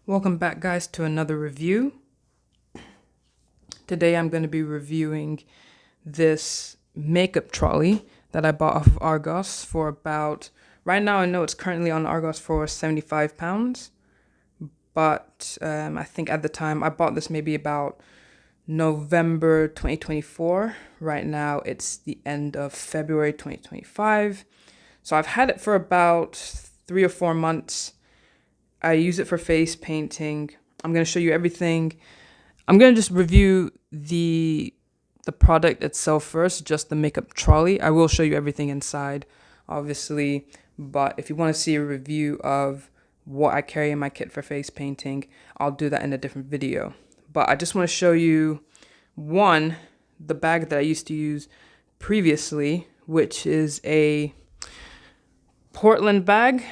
Welcome back, guys, to another review. Today I'm going to be reviewing this makeup trolley that I bought off of Argos for about, right now I know it's currently on Argos for £75, but I think at the time I bought this maybe about November 2024. Right now it's the end of February 2025. So I've had it for about 3 or 4 months. I use it for face painting. I'm going to show you everything. I'm going to just review the product itself first, just the makeup trolley. I will show you everything inside, obviously, but if you want to see a review of what I carry in my kit for face painting, I'll do that in a different video. But I just want to show you, one, the bag that I used to use previously, which is a Portland bag.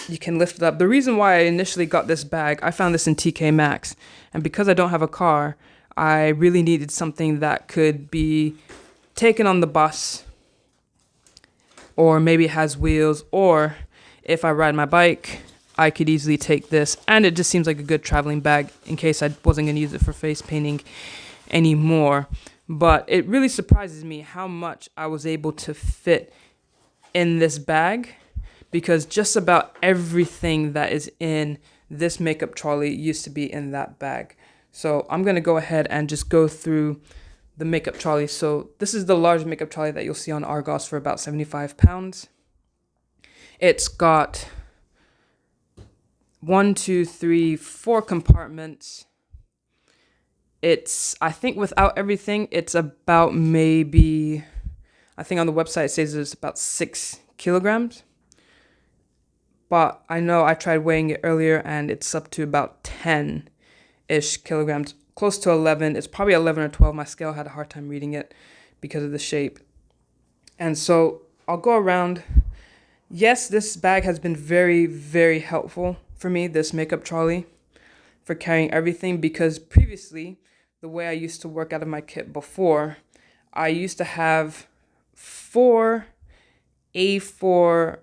You can lift it up. The reason why I initially got this bag, I found this in TK Maxx, and because I don't have a car, I really needed something that could be taken on the bus, or maybe it has wheels, or if I ride my bike, I could easily take this, and it just seems like a good traveling bag in case I wasn't going to use it for face painting anymore. But it really surprises me how much I was able to fit in this bag, because just about everything that is in this makeup trolley used to be in that bag. So I'm going to go ahead and just go through the makeup trolley. So this is the large makeup trolley that you'll see on Argos for about £75. It's got 1, 2, 3, 4 compartments. I think without everything, it's about maybe, I think on the website it says it's about 6 kilograms. But I know I tried weighing it earlier and it's up to about 10-ish kilograms, close to 11. It's probably 11 or 12. My scale had a hard time reading it because of the shape. And so I'll go around. Yes, this bag has been very, very helpful for me, this makeup trolley, for carrying everything, because previously, the way I used to work out of my kit before, I used to have 4 A4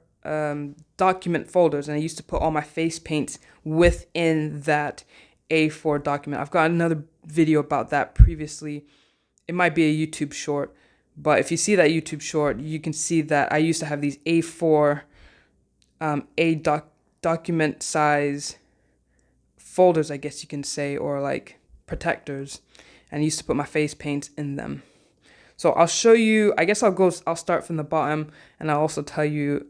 document folders, and I used to put all my face paints within that A4 document. I've got another video about that previously. It might be a YouTube short, but if you see that YouTube short, you can see that I used to have these A4 document size folders, I guess you can say, or like protectors, and I used to put my face paints in them. So I'll show you, I guess I'll start from the bottom, and I'll also tell you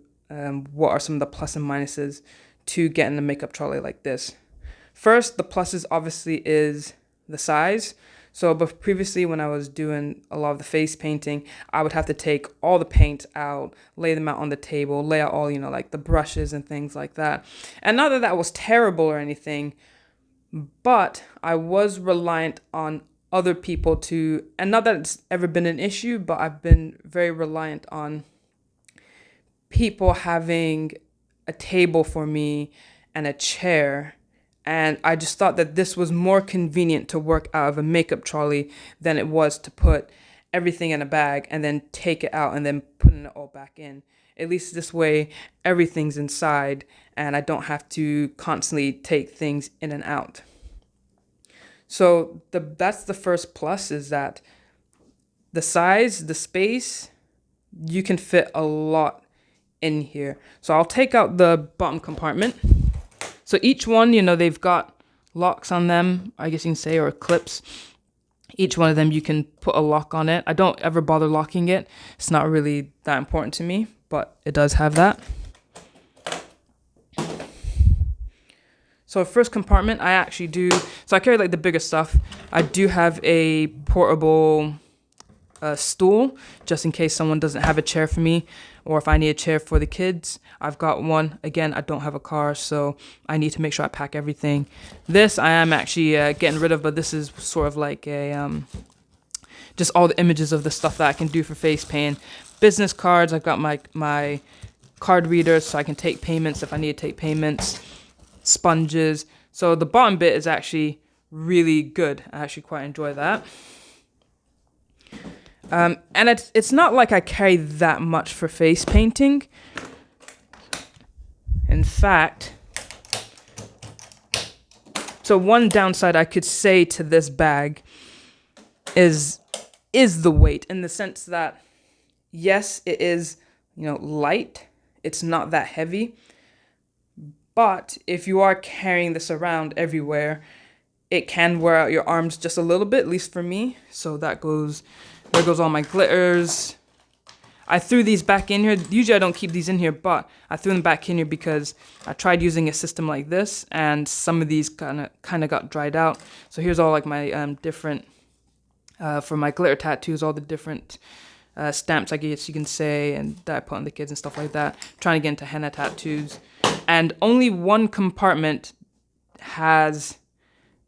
what are some of the plus and minuses to getting a makeup trolley like this. First, the pluses obviously is the size. So but previously when I was doing a lot of the face painting, I would have to take all the paint out, lay them out on the table, lay out all, like the brushes and things like that. And not that that was terrible or anything, but I was reliant on other people to, and not that it's ever been an issue, but I've been very reliant on people having a table for me and a chair. And I just thought that this was more convenient to work out of a makeup trolley than it was to put everything in a bag and then take it out and then putting it all back in. At least this way, everything's inside and I don't have to constantly take things in and out. So that's the first plus, is that the size, the space, you can fit a lot in here. So I'll take out the bottom compartment. So each one, they've got locks on them, I guess you can say, or clips. Each one of them, you can put a lock on it. I don't ever bother locking it. It's not really that important to me, but it does have that. So first compartment, I carry like the bigger stuff. I do have a portable stool, just in case someone doesn't have a chair for me, or if I need a chair for the kids. I've got one. Again, I don't have a car, so I need to make sure I pack everything. This I am actually getting rid of, but this is sort of like a just all the images of the stuff that I can do for face painting. Business cards. I've got my card readers, so I can take payments if I need to take payments. Sponges. So the bottom bit is actually really good. I actually quite enjoy that. And it's not like I carry that much for face painting. In fact, so one downside I could say to this bag is the weight, in the sense that, yes, it is, light. It's not that heavy. But if you are carrying this around everywhere, it can wear out your arms just a little bit, at least for me. So there goes all my glitters. I threw these back in here. Usually I don't keep these in here, but I threw them back in here because I tried using a system like this, and some of these kind of got dried out. So here's all like my different, for my glitter tattoos, all the different stamps, I guess you can say, and that I put on the kids and stuff like that. Trying to get into henna tattoos. And only one compartment has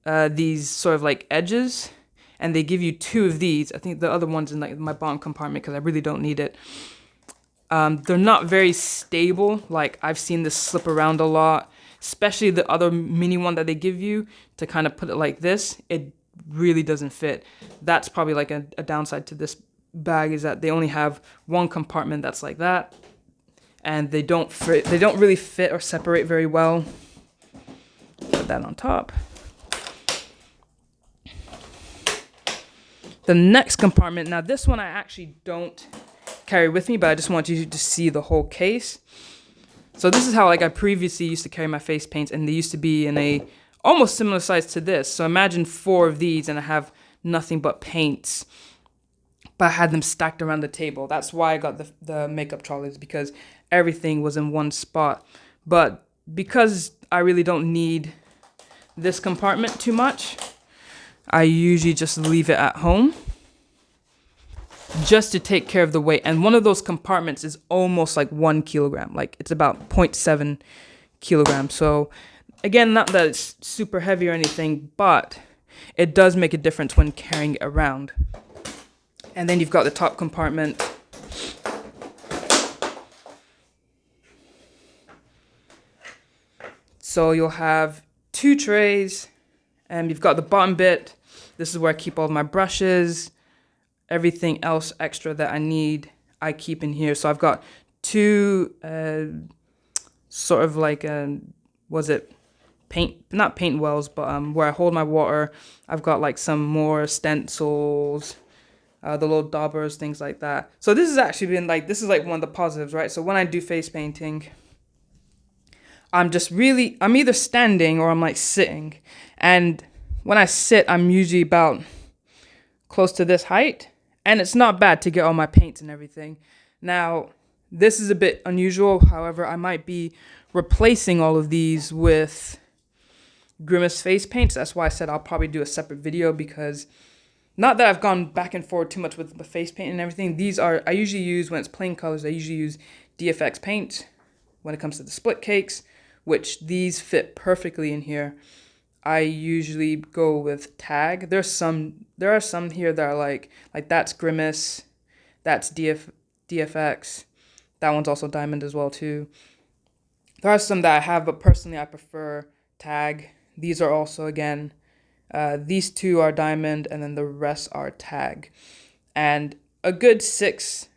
these sort of like edges, and they give you 2 of these. I think the other one's in like my bottom compartment because I really don't need it. They're not very stable. Like, I've seen this slip around a lot, especially the other mini one that they give you to kind of put it like this. It really doesn't fit. That's probably like a downside to this bag, is that they only have one compartment that's like that, and they don't really fit or separate very well. Put that on top. The next compartment, now this one I actually don't carry with me, but I just want you to see the whole case. So this is how, like, I previously used to carry my face paints, and they used to be in a almost similar size to this. So imagine 4 of these, and I have nothing but paints, but I had them stacked around the table. That's why I got the makeup trolleys, because everything was in one spot. But because I really don't need this compartment too much, I usually just leave it at home just to take care of the weight. And one of those compartments is almost like 1 kilogram. Like, it's about 0.7 kilograms. So again, not that it's super heavy or anything, but it does make a difference when carrying it around. And then you've got the top compartment. So you'll have 2 trays, and you've got the bottom bit. This is where I keep all my brushes. Everything else extra that I need, I keep in here. So I've got 2 sort of like, not paint wells, but where I hold my water. I've got like some more stencils, the little daubers, things like that. So this has actually been like, this is like one of the positives, right? So when I do face painting, I'm either standing or I'm like sitting. And when I sit, I'm usually about close to this height. And it's not bad to get all my paints and everything. Now, this is a bit unusual. However, I might be replacing all of these with Grimace face paints. That's why I said I'll probably do a separate video, because not that I've gone back and forth too much with the face paint and everything. I usually use, when it's plain colors, I usually use DFX paint when it comes to the split cakes, which these fit perfectly in here. I usually go with tag. There are some here that are like that's Grimace, that's DFX. That one's also diamond as well too. There are some that I have, but personally I prefer tag. These are also, again, these 2 are diamond, and then the rest are tag. And a good 6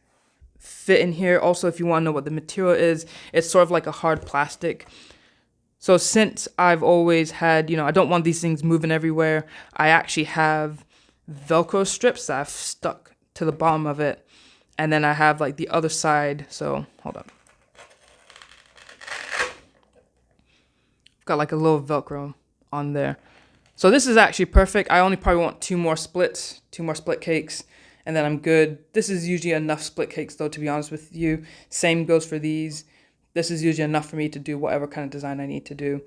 fit in here. Also, if you want to know what the material is, it's sort of like a hard plastic. So since I've always had, I don't want these things moving everywhere, I actually have Velcro strips that I've stuck to the bottom of it. And then I have like the other side. So hold up. I've got like a little Velcro on there. So this is actually perfect. I only probably want 2 more split cakes, and then I'm good. This is usually enough split cakes though, to be honest with you. Same goes for these. This is usually enough for me to do whatever kind of design I need to do.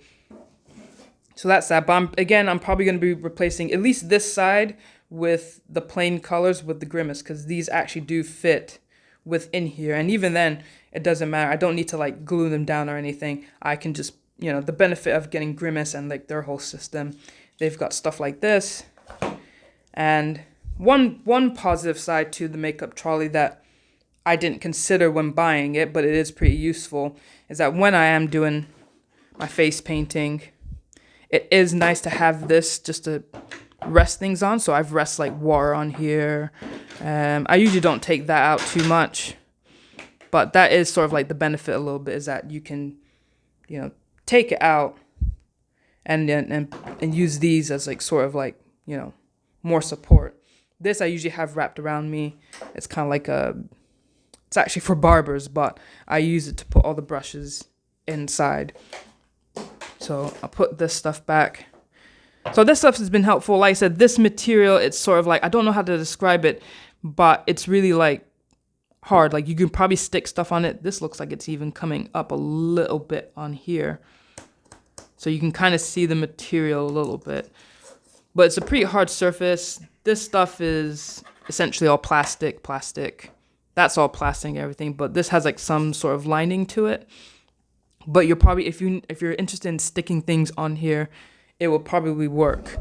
So that's that. But I'm probably going to be replacing at least this side with the plain colors with the Grimace, because these actually do fit within here. And even then, it doesn't matter. I don't need to like glue them down or anything. I can just, the benefit of getting Grimace and like their whole system. They've got stuff like this. And one positive side to the makeup trolley that I didn't consider when buying it, but it is pretty useful, is that when I am doing my face painting, it is nice to have this just to rest things on. So I've rested like water on here. I usually don't take that out too much, but that is sort of like the benefit a little bit, is that you can take it out and use these as like sort of like, more support. This I usually have wrapped around me. It's kind of like it's actually for barbers, but I use it to put all the brushes inside. So I'll put this stuff back. So this stuff has been helpful. Like I said, this material, it's sort of like, I don't know how to describe it, but it's really like hard. Like you can probably stick stuff on it. This looks like it's even coming up a little bit on here. So you can kind of see the material a little bit. But it's a pretty hard surface. This stuff is essentially all plastic. That's all plastic and everything. But this has like some sort of lining to it. But you're probably, if you're interested in sticking things on here, it will probably work.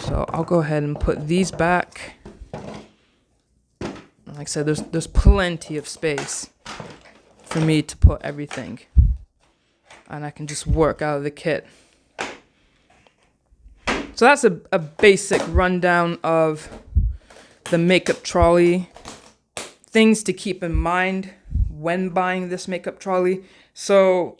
So I'll go ahead and put these back. Like I said, there's plenty of space for me to put everything. And I can just work out of the kit. So that's a basic rundown of the makeup trolley. Things to keep in mind when buying this makeup trolley. So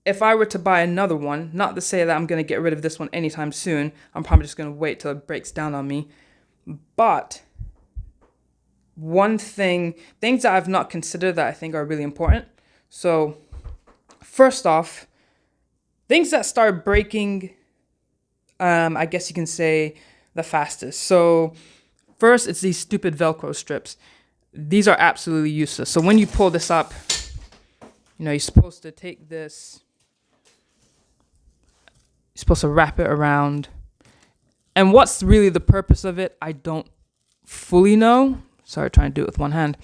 if I were to buy another one, not to say that I'm going to get rid of this one anytime soon. I'm probably just going to wait till it breaks down on me. But things that I've not considered that I think are really important. So first off, things that start breaking, I guess you can say the fastest. So first, it's these stupid Velcro strips. These are absolutely useless. So when you pull this up, you're supposed to take this, you're supposed to wrap it around. And what's really the purpose of it, I don't fully know. Sorry, trying to do it with one hand.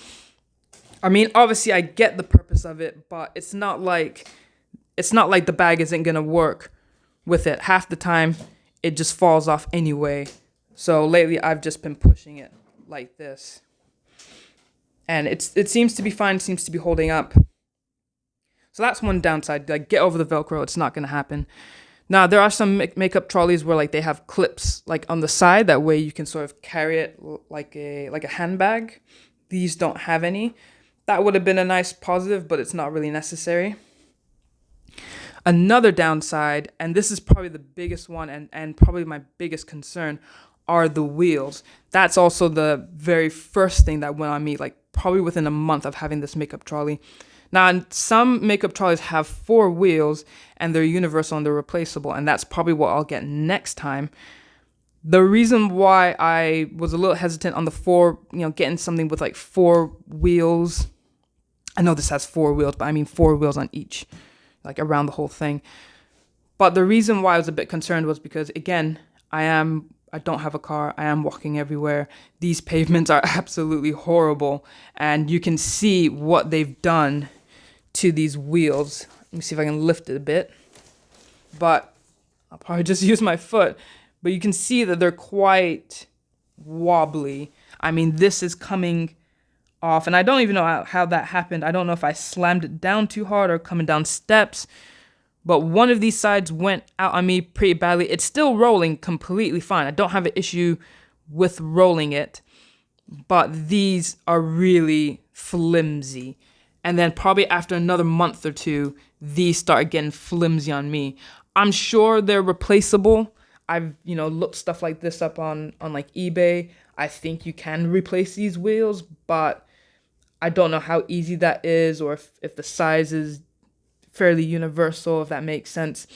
I mean, obviously I get the purpose of it, but it's not like the bag isn't going to work with it. Half the time, it just falls off anyway. So lately, I've just been pushing it like this. And it seems to be fine, seems to be holding up. So that's one downside. Like, get over the Velcro, it's not going to happen. Now, there are some makeup trolleys where like they have clips like on the side. That way you can sort of carry it like a handbag. These don't have any. That would have been a nice positive, but it's not really necessary. Another downside, and this is probably the biggest one and probably my biggest concern, are the wheels. That's also the very first thing that went on me, like probably within a month of having this makeup trolley. Now, some makeup trolleys have 4 wheels and they're universal and they're replaceable, and that's probably what I'll get next time. The reason why I was a little hesitant on the 4, getting something with like 4 wheels. I know this has 4 wheels, but I mean 4 wheels on each, like around the whole thing. But the reason why I was a bit concerned was because, again, I don't have a car. I am walking everywhere. These pavements are absolutely horrible. And you can see what they've done to these wheels. Let me see if I can lift it a bit. But I'll probably just use my foot. But you can see that they're quite wobbly. I mean, this is coming off. And I don't even know how that happened. I don't know if I slammed it down too hard or coming down steps. But one of these sides went out on me pretty badly. It's still rolling completely fine. I don't have an issue with rolling it. But these are really flimsy. And then probably after another month or 2, these start getting flimsy on me. I'm sure they're replaceable. I've, looked stuff like this up on like eBay. I think you can replace these wheels, but I don't know how easy that is, or if the size is fairly universal, if that makes sense.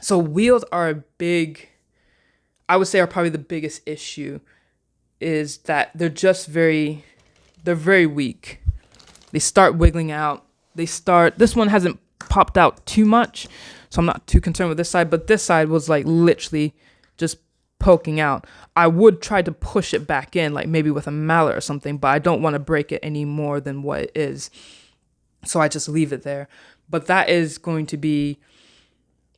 So wheels are I would say are probably the biggest issue, is that they're very weak. They start wiggling out. This one hasn't popped out too much, so I'm not too concerned with this side, but this side was like literally just poking out. I would try to push it back in, like maybe with a mallet or something, but I don't want to break it any more than what it is. So I just leave it there. But that is going to be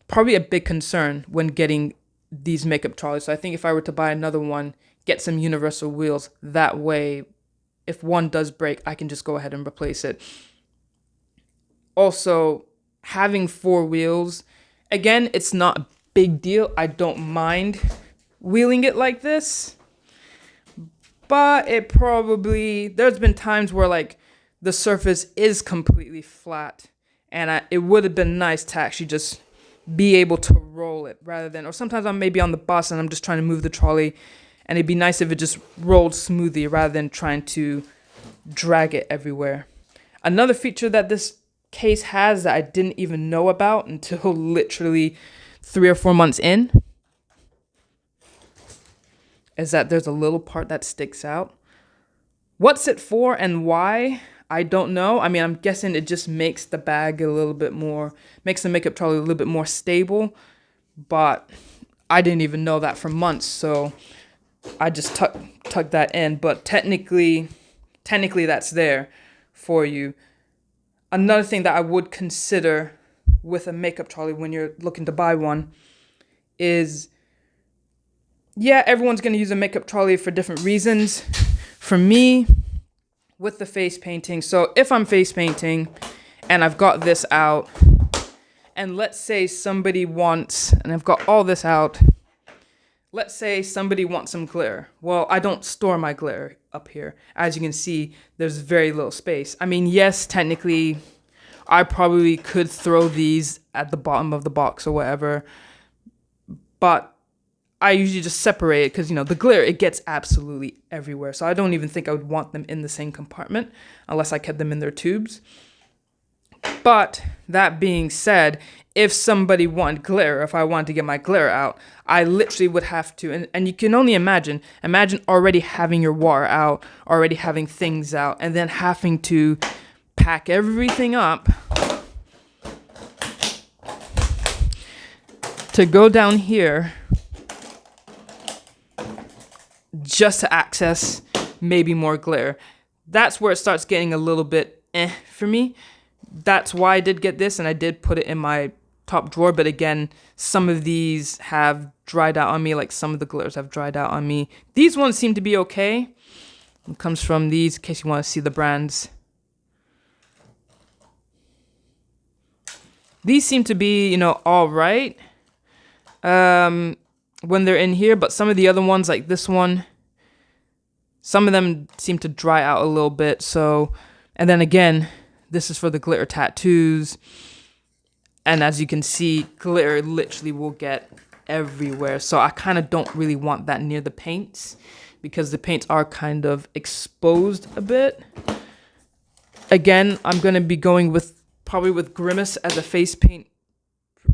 probably a big concern when getting these makeup trolleys. So I think if I were to buy another one, get some universal wheels. That way, if one does break, I can just go ahead and replace it. Also, having 4 wheels, again, it's not a big deal. I don't mind wheeling it like this. But there's been times where like the surface is completely flat And it would have been nice to actually just be able to roll it rather than, or sometimes I'm maybe on the bus and I'm just trying to move the trolley, and it'd be nice if it just rolled smoothly rather than trying to drag it everywhere. Another feature that this case has that I didn't even know about until literally 3 or 4 months in is that there's a little part that sticks out. What's it for and why? I don't know. I mean, I'm guessing it just makes the bag a little bit more, makes the makeup trolley a little bit more stable, but I didn't even know that for months, so I just tucked that in. But technically that's there for you. Another thing that I would consider with a makeup trolley when you're looking to buy one is, yeah, everyone's going to use a makeup trolley for different reasons. For me, with the face painting, so if I'm face painting and I've got this out, and let's say somebody wants, and I've got all this out, let's say somebody wants some glitter. Well, I don't store my glitter up here. As you can see, there's very little space. I mean, yes, technically, I probably could throw these at the bottom of the box or whatever, but I usually just separate it because, the glitter, it gets absolutely everywhere. So I don't even think I would want them in the same compartment unless I kept them in their tubes. But that being said, if somebody wanted glitter, if I wanted to get my glitter out, I literally would have to, and you can only imagine already having your water out, already having things out, and then having to pack everything up to go down here just to access maybe more glitter. That's where it starts getting a little bit for me. That's why I did get this, and I did put it in my top drawer. But again, some of these have dried out on me, like some of the glitters have dried out on me. These ones seem to be okay. It comes from these, in case you want to see the brands. These seem to be, all right when they're in here, but some of the other ones, like this one, some of them seem to dry out a little bit. So, and then again, this is for the glitter tattoos. And as you can see, glitter literally will get everywhere. So I kind of don't really want that near the paints because the paints are kind of exposed a bit. Again, I'm going to be going probably with Grimace as a face paint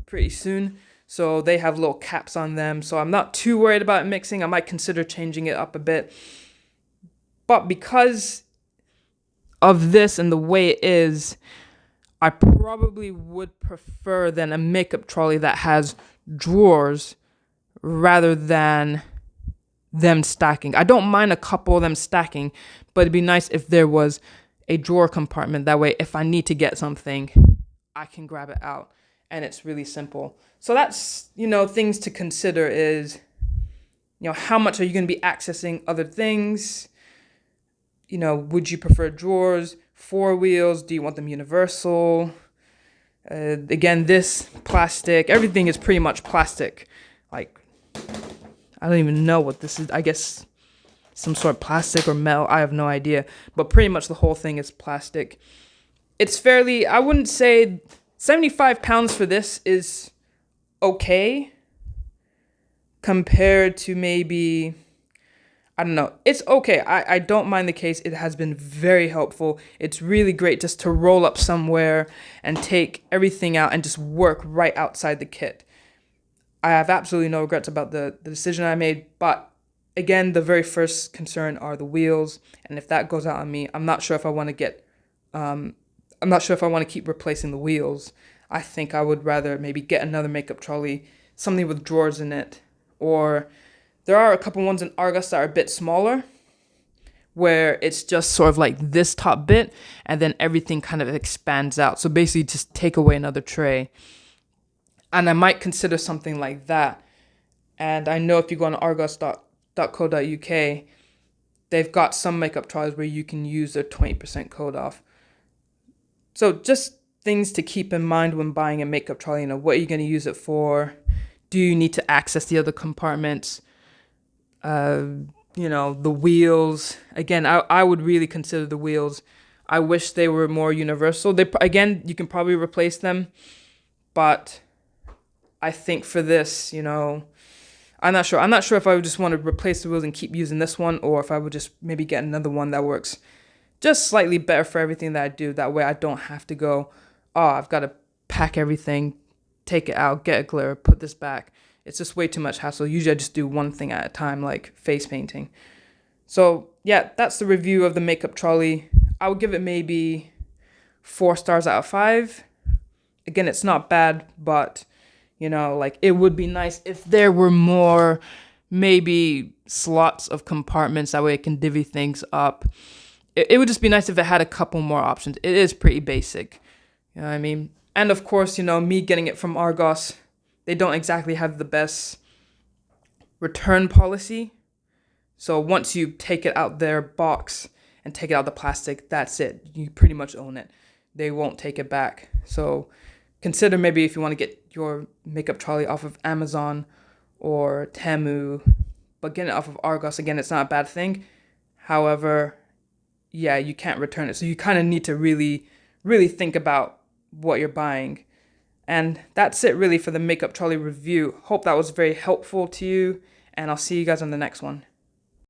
pretty soon. So they have little caps on them. So I'm not too worried about mixing. I might consider changing it up a bit. But because of this and the way it is, I probably would prefer than a makeup trolley that has drawers rather than them stacking. I don't mind a couple of them stacking, but it'd be nice if there was a drawer compartment. That way, if I need to get something, I can grab it out. And it's really simple. So that's, things to consider is, how much are you going to be accessing other things? Would you prefer drawers, 4 wheels? Do you want them universal? Again, this plastic, everything is pretty much plastic. Like, I don't even know what this is. I guess some sort of plastic or metal. I have no idea. But pretty much the whole thing is plastic. It's fairly, I wouldn't say 75 pounds for this is okay compared to maybe, I don't know. It's okay. I don't mind the case. It has been very helpful. It's really great just to roll up somewhere and take everything out and just work right outside the kit. I have absolutely no regrets about the decision I made, but again, the very first concern are the wheels, and if that goes out on me, I'm not sure if I want to keep replacing the wheels. I think I would rather maybe get another makeup trolley, something with drawers in it, or there are a couple ones in Argos that are a bit smaller, where it's just sort of like this top bit, and then everything kind of expands out. So basically just take away another tray. And I might consider something like that. And I know if you go on argos.co.uk, they've got some makeup trolleys where you can use their 20% code off. So just things to keep in mind when buying a makeup trolley. What are you going to use it for? Do you need to access the other compartments? The wheels. Again, I would really consider the wheels. I wish they were more universal. Again, you can probably replace them, but I think for this, I'm not sure. I'm not sure if I would just want to replace the wheels and keep using this one, or if I would just maybe get another one that works just slightly better for everything that I do. That way I don't have to go, oh, I've got to pack everything, take it out, get a glitter, put this back. It's just way too much hassle. Usually I just do one thing at a time, like face painting. So yeah, that's the review of the makeup trolley. I would give it maybe 4 stars out of 5. Again, it's not bad, but like it would be nice if there were more, maybe slots of compartments. That way it can divvy things up. It would just be nice if it had a couple more options. It is pretty basic. You know what I mean? And of course, me getting it from Argos, they don't exactly have the best return policy. So once you take it out their box and take it out the plastic, that's it. You pretty much own it. They won't take it back. So consider maybe if you want to get your makeup trolley off of Amazon or Temu, but getting it off of Argos, again, it's not a bad thing. However, yeah, you can't return it. So you kind of need to really, really think about what you're buying. And that's it really for the makeup trolley review. Hope that was very helpful to you, and I'll see you guys on the next one.